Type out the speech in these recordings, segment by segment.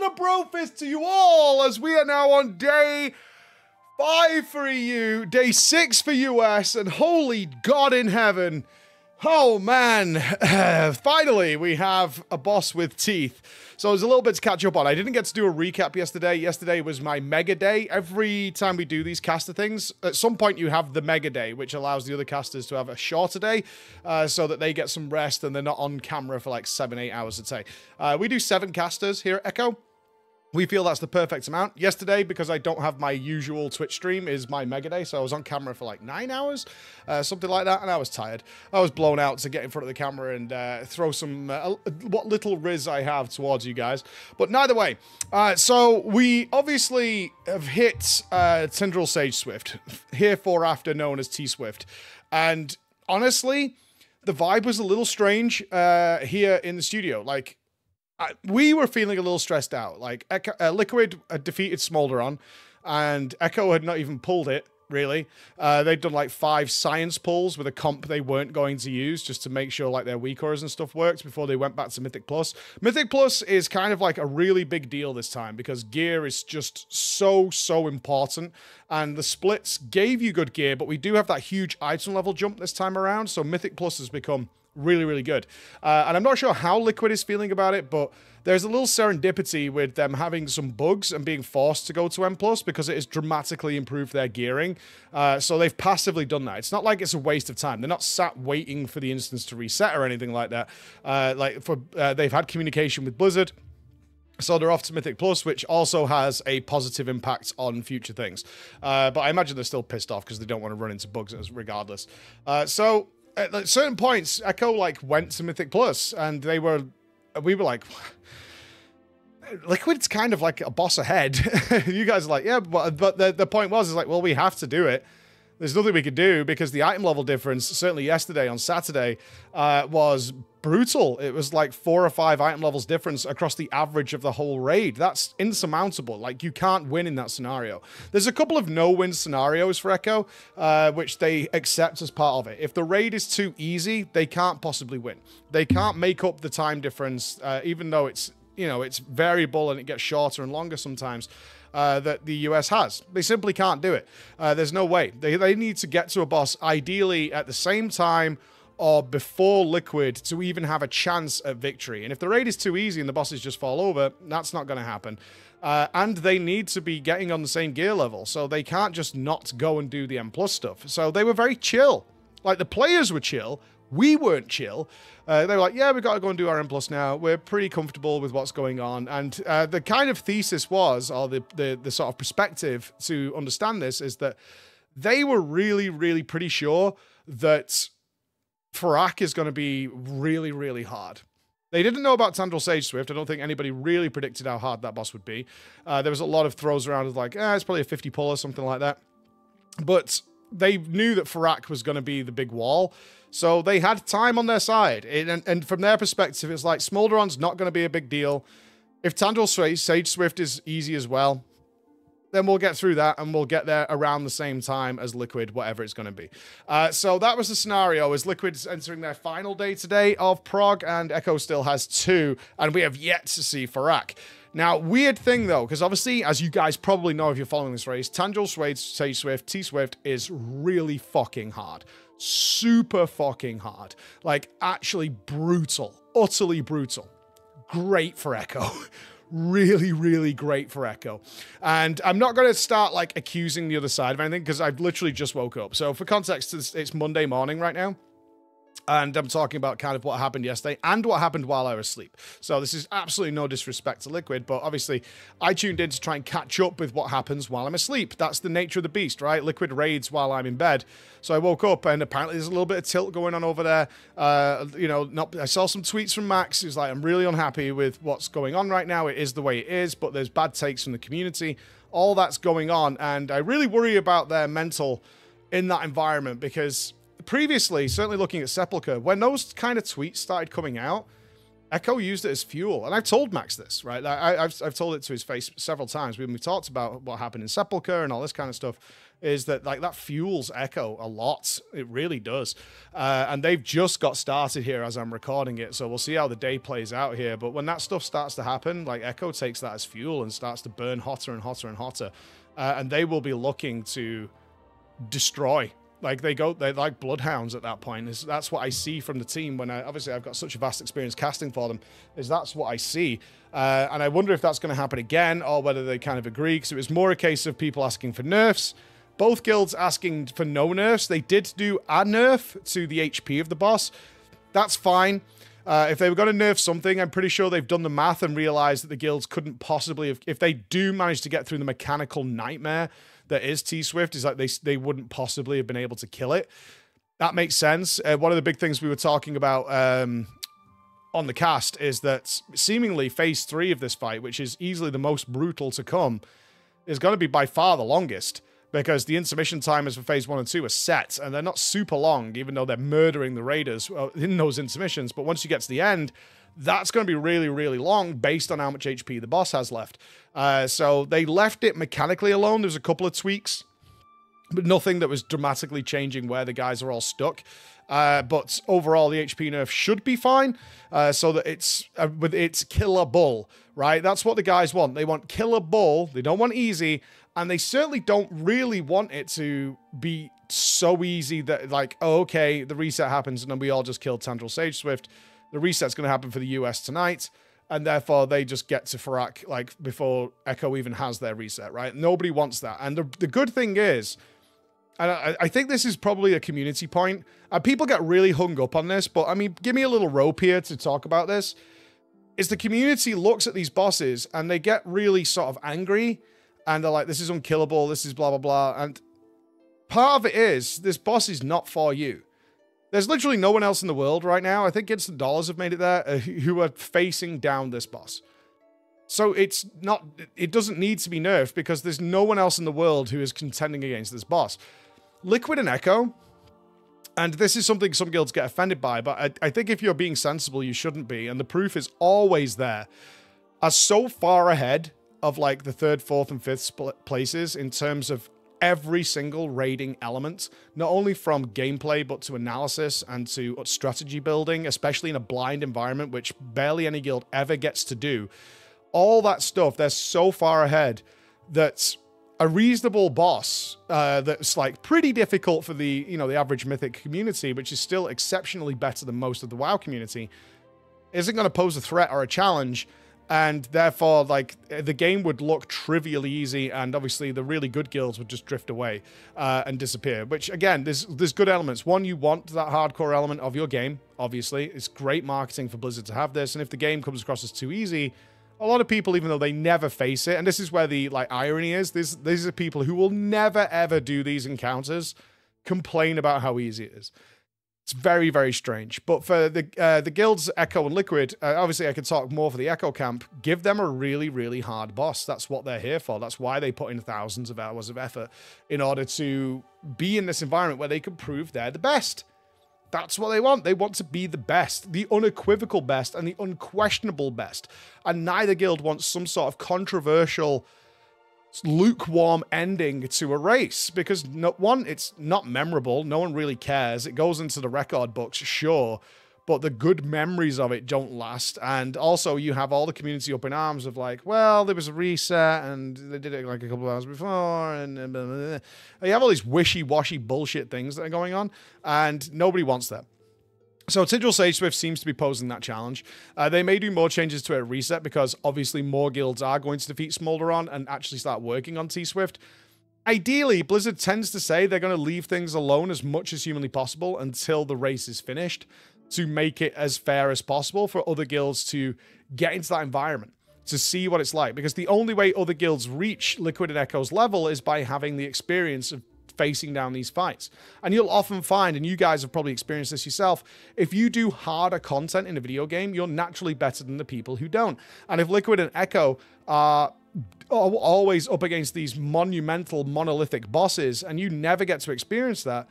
a bro fist to you all as we are now on day 5 for EU, day 6 for US, and holy God in heaven. Oh man, finally we have a boss with teeth. So there's a little bit to catch up on. I didn't get to do a recap yesterday. Yesterday was my mega day. Every time we do these caster things, at some point you have the mega day, which allows the other casters to have a shorter day so that they get some rest and they're not on camera for like 7-8 hours a day. We do 7 casters here at Echo. We feel that's the perfect amount. Yesterday, because I don't have my usual Twitch stream, is my mega day, so I was on camera for like 9 hours, something like that, and I was tired. I was blown out to get in front of the camera and throw some, what little riz I have towards you guys. But neither way, so we obviously have hit Tendril Sage Swift, herefore known as T-Swift, and honestly, the vibe was a little strange here in the studio. Like, we were feeling a little stressed out. Like, Liquid had defeated Smolderon, and Echo had not even pulled it, really. They'd done like 5 science pulls with a comp they weren't going to use just to make sure like their weak auras and stuff worked before they went back to Mythic Plus. Mythic Plus is kind of like a really big deal this time because gear is just so important, and the splits gave you good gear, but we do have that huge item level jump this time around, so Mythic Plus has become really good. And I'm not sure how Liquid is feeling about it, but there's a little serendipity with them having some bugs and being forced to go to M+, because it has dramatically improved their gearing. So they've passively done that. It's not like it's a waste of time. They're not sat waiting for the instance to reset or anything like that. They've had communication with Blizzard, so they're off to Mythic Plus, which also has a positive impact on future things. But I imagine they're still pissed off because they don't want to run into bugs regardless. So at certain points, Echo like went to Mythic Plus, and we were like, Liquid's kind of like a boss ahead. You guys are like, yeah, but the point was, is like, well, we have to do it. There's nothing we could do because the item level difference, certainly yesterday on Saturday, was brutal. It was like 4 or 5 item levels difference across the average of the whole raid. That's insurmountable. Like, you can't win in that scenario. There's a couple of no-win scenarios for Echo, which they accept as part of it. If the raid is too easy, they can't possibly win. They can't make up the time difference, even though it's, you know, it's variable and it gets shorter and longer sometimes. That the US has. They simply can't do it. There's no way. They need to get to a boss ideally at the same time or before Liquid to even have a chance at victory. And if the raid is too easy and the bosses just fall over, that's not going to happen. And they need to be getting on the same gear level, so they can't just not go and do the M+ stuff. So they were very chill. Like, the players were chill. We weren't chill. They were like, yeah, we've got to go and do our M+ now. We're pretty comfortable with what's going on. And the kind of thesis was, or the sort of perspective to understand this, is that they were really pretty sure that Farak is going to be really hard. They didn't know about Tendril Sage Swift. I don't think anybody really predicted how hard that boss would be. There was a lot of throws around of like, it's probably a 50 pull or something like that. But they knew that Farak was going to be the big wall. So they had time on their side. And from their perspective, it's like, Smolderon's not going to be a big deal. If Tendril Sage Swift is easy as well, then we'll get through that and we'll get there around the same time as Liquid, whatever it's going to be. So that was the scenario, as Liquid's entering their final day today of Prog, and Echo still has 2, and we have yet to see Farak. Now, weird thing though, because obviously, as you guys probably know if you're following this race, Tendril Sage Swift, T-Swift is really fucking hard. Super fucking hard. Like, actually brutal. Utterly brutal. Great for Echo. Really great for Echo. And I'm not going to start, like, accusing the other side of anything, because I've literally just woke up. So, for context, it's Monday morning right now. And I'm talking about kind of what happened yesterday and what happened while I was asleep. So this is absolutely no disrespect to Liquid, but obviously I tuned in to try and catch up with what happens while I'm asleep. That's the nature of the beast, right? Liquid raids while I'm in bed. So I woke up and apparently there's a little bit of tilt going on over there. You know, I saw some tweets from Max. He's like, I'm really unhappy with what's going on right now. It is the way it is, but there's bad takes from the community. All that's going on. And I really worry about their mental in that environment, because previously, certainly looking at Sepulchre, when those kind of tweets started coming out, Echo used it as fuel, and I've told Max this, right? I've told it to his face several times when we talked about what happened in Sepulchre and all this kind of stuff. Is that like that fuels Echo a lot? It really does, and they've just got started here as I'm recording it, so we'll see how the day plays out here. But when that stuff starts to happen, like Echo takes that as fuel and starts to burn hotter and hotter and hotter, and they will be looking to destroy. Like they're like bloodhounds at that point. That's what I see from the team when obviously I've got such a vast experience casting for them. That's what I see, and I wonder if that's going to happen again or whether they kind of agree, because it was more a case of people asking for nerfs. Both guilds asking for no nerfs. They did do a nerf to the HP of the boss. That's fine. If they were going to nerf something, I'm pretty sure they've done the math and realized that the guilds couldn't possibly have, if they do manage to get through the mechanical nightmare that is T-Swift, is like they wouldn't possibly have been able to kill it. That makes sense. One of the big things we were talking about on the cast is that seemingly phase 3 of this fight, which is easily the most brutal to come, is going to be by far the longest, because the intermission timers for phase 1 and 2 are set, and they're not super long, even though they're murdering the raiders in those intermissions. But once you get to the end, that's going to be really, really long based on how much HP the boss has left. So they left it mechanically alone. There's a couple of tweaks, but nothing that was dramatically changing where the guys are all stuck. But overall, the HP nerf should be fine, so that it's killable, right? That's what the guys want. They want killable. They don't want easy, and they certainly don't really want it to be so easy that, like, oh, okay, the reset happens and then we all just killed Tandril Sage Swift. The reset's going to happen for the US tonight, and therefore they just get to Farak, like, before Echo even has their reset, right? Nobody wants that. And the good thing is, and I think this is probably a community point, people get really hung up on this, but I mean, give me a little rope here to talk about this, is the community looks at these bosses and they get really sort of angry, and they're like, this is unkillable, this is blah, blah, blah. And part of it is, this boss is not for you. There's literally no one else in the world right now, I think Instant Dollars have made it there, who are facing down this boss. So it doesn't need to be nerfed, because there's no one else in the world who is contending against this boss. Liquid and Echo, and this is something some guilds get offended by, but I think if you're being sensible, you shouldn't be, and the proof is always there, are so far ahead of like the 3rd, 4th, and 5th places in terms of every single raiding element, not only from gameplay, but to analysis and to strategy building, especially in a blind environment, which barely any guild ever gets to do. All that stuff, they're so far ahead that a reasonable boss that's like pretty difficult for the, you know, the average Mythic community, which is still exceptionally better than most of the WoW community, isn't going to pose a threat or a challenge. And therefore, like, the game would look trivially easy, and obviously the really good guilds would just drift away and disappear. Which, again, there's good elements. One, you want that hardcore element of your game, obviously. It's great marketing for Blizzard to have this, and if the game comes across as too easy, a lot of people, even though they never face it, and this is where the, like, irony is, these are people who will never, ever do these encounters, complain about how easy it is. It's very, very strange. But for the guilds, Echo and Liquid, obviously I could talk more for the Echo camp, give them a really, really hard boss. That's what they're here for. That's why they put in thousands of hours of effort in order to be in this environment where they can prove they're the best. That's what they want. They want to be the best, the unequivocal best, and the unquestionable best. And neither guild wants some sort of controversial, lukewarm ending to a race, because one, it's not memorable. No one really cares. It goes into the record books, sure, but the good memories of it don't last. And also you have all the community up in arms of like, well, there was a reset and they did it like a couple of hours before, and blah, blah, blah. You have all these wishy-washy bullshit things that are going on, and nobody wants that. So Tandril Sage Swift seems to be posing that challenge. They may do more changes to a reset, because obviously more guilds are going to defeat Smolderon and actually start working on T-Swift. Ideally, Blizzard tends to say they're going to leave things alone as much as humanly possible until the race is finished, to make it as fair as possible for other guilds to get into that environment, to see what it's like. Because the only way other guilds reach Liquid and Echo's level is by having the experience of facing down these fights. And you'll often find, and you guys have probably experienced this yourself, if you do harder content in a video game, you're naturally better than the people who don't. And if Liquid and Echo are always up against these monumental, monolithic bosses, and you never get to experience that,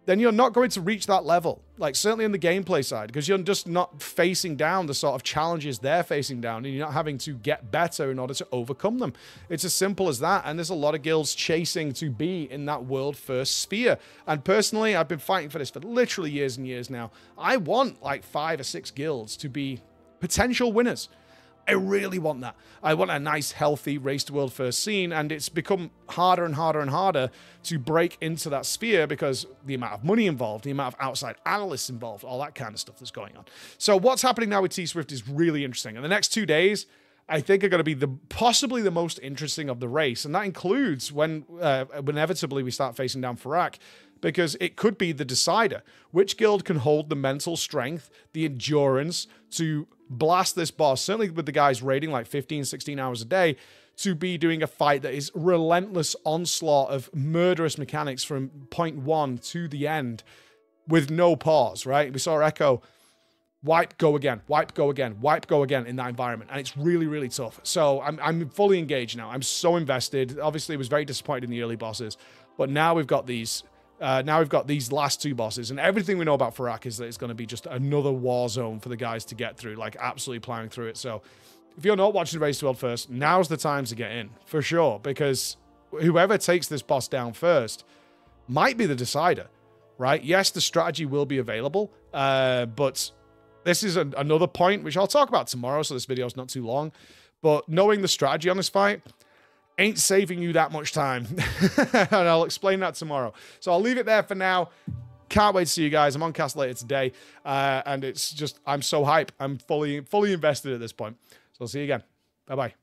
then you're not going to reach that level. Like, certainly in the gameplay side, because you're just not facing down the sort of challenges they're facing down, and you're not having to get better in order to overcome them. It's as simple as that, and there's a lot of guilds chasing to be in that world first sphere. And personally, I've been fighting for this for literally years and years now. I want like 5 or 6 guilds to be potential winners. I really want that. I want a nice, healthy race to world first scene, and it's become harder and harder and harder to break into that sphere because the amount of money involved, the amount of outside analysts involved, all that kind of stuff that's going on. So what's happening now with T-Swift is really interesting. And the next 2 days, I think, are going to be possibly the most interesting of the race, and that includes when inevitably we start facing down Farak, because it could be the decider. Which guild can hold the mental strength, the endurance to blast this boss, certainly with the guys raiding like 15, 16 hours a day, to be doing a fight that is relentless onslaught of murderous mechanics from point 1 to the end with no pause, right? We saw Echo wipe, go again, wipe, go again, wipe, go again in that environment. And it's really, really tough. So I'm fully engaged now. I'm so invested. Obviously, I was very disappointed in the early bosses, but now we've got these last 2 bosses, and everything we know about Farak is that it's going to be just another war zone for the guys to get through, like absolutely plowing through it. So if you're not watching Race to World first, now's the time to get in, for sure, because whoever takes this boss down first might be the decider, right? Yes, the strategy will be available, but this is another point, which I'll talk about tomorrow, so this video is not too long, but knowing the strategy on this fight ain't saving you that much time. And I'll explain that tomorrow. So I'll leave it there for now. Can't wait to see you guys. I'm on cast later today. And it's just, I'm so hype. I'm fully invested at this point. So I'll see you again. Bye-bye.